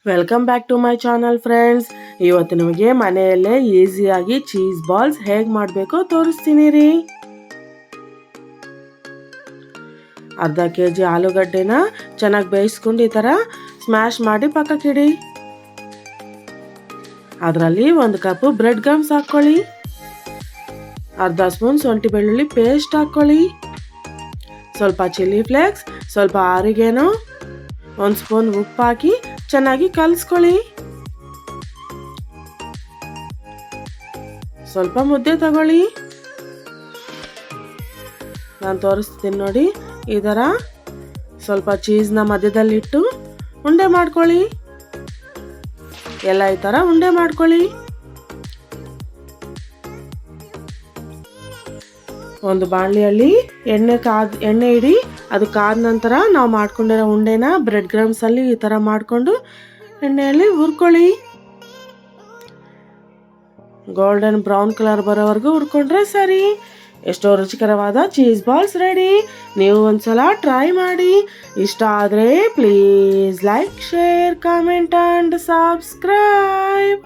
Welcome back to my channel friends. ಇವತ್ತು ನಿಮಗೆ ಮನೆಯಲ್ಲೇ ಈಸಿಯಾಗಿ ಚೀಸ್ ಬಾಲ್ಸ್ ಹೇಗೆ ಮಾಡಬೇಕು ತೋರಿಸ್ತೀನಿ ರೀ. ಅರ್ಧ ಕೆಜಿ ಆಲೂಗಡ್ಡೆನ ಚೆನ್ನಾಗಿ ಬೇಯಿಸ್ಕೊಂಡು ಈ ಥರ ಸ್ಮ್ಯಾಶ್ ಮಾಡಿ ಪಕ್ಕಕ್ಕಿಡಿ. ಅದರಲ್ಲಿ 1 ಕಪ್ ಬ್ರೆಡ್ ಗಮ್ಸ್ ಹಾಕ್ಕೊಳ್ಳಿ. ಅರ್ಧ ಸ್ಪೂನ್ ಶುಂಠಿ ಬೆಳ್ಳುಳ್ಳಿ ಪೇಸ್ಟ್ ಹಾಕ್ಕೊಳ್ಳಿ. ಸ್ವಲ್ಪ ಚಿಲ್ಲಿ ಫ್ಲೇಕ್ಸ್, ಸ್ವಲ್ಪ ಆರಿಗೇನೋ, 1 ಸ್ಪೂನ್ ಉಪ್ಪು ಹಾಕಿ ಚೆನ್ನಾಗಿ ಕಲಿಸ್ಕೊಳ್ಳಿ. ಸ್ವಲ್ಪ ಮುದ್ದೆ ತಗೊಳ್ಳಿ. ನಾನು ತೋರಿಸ್ತೀನಿ ನೋಡಿ. ಈ ಥರ ಸ್ವಲ್ಪ ಚೀಸ್ನ ಮಧ್ಯದಲ್ಲಿಟ್ಟು ಉಂಡೆ ಮಾಡ್ಕೊಳ್ಳಿ. ಎಲ್ಲ ಈ ಥರ ಉಂಡೆ ಮಾಡ್ಕೊಳ್ಳಿ. ಒಂದು ಬಾಣಲಿಯಲ್ಲಿ ಎಣ್ಣೆ ಇಡಿ. ಅದು ಕಾದ ನಂತರ ನಾವು ಮಾಡ್ಕೊಂಡಿರೋ ಉಂಡೆನ ಬ್ರೆಡ್ ಕ್ರಮ್ಸಲ್ಲಿ ಈ ಥರ ಮಾಡಿಕೊಂಡು ಎಣ್ಣೆಯಲ್ಲಿ ಹುರ್ಕೊಳ್ಳಿ. ಗೋಲ್ಡನ್ ಬ್ರೌನ್ ಕಲರ್ ಬರೋವರೆಗೂ ಹುರ್ಕೊಂಡ್ರೆ ಸರಿ. ಎಷ್ಟೋ ರುಚಿಕರವಾದ ಚೀಸ್ ಬಾಲ್ಸ್ ರೆಡಿ. ನೀವು ಒಂದ್ಸಲ ಟ್ರೈ ಮಾಡಿ. ಇಷ್ಟ ಆದರೆ please like, share, comment and subscribe.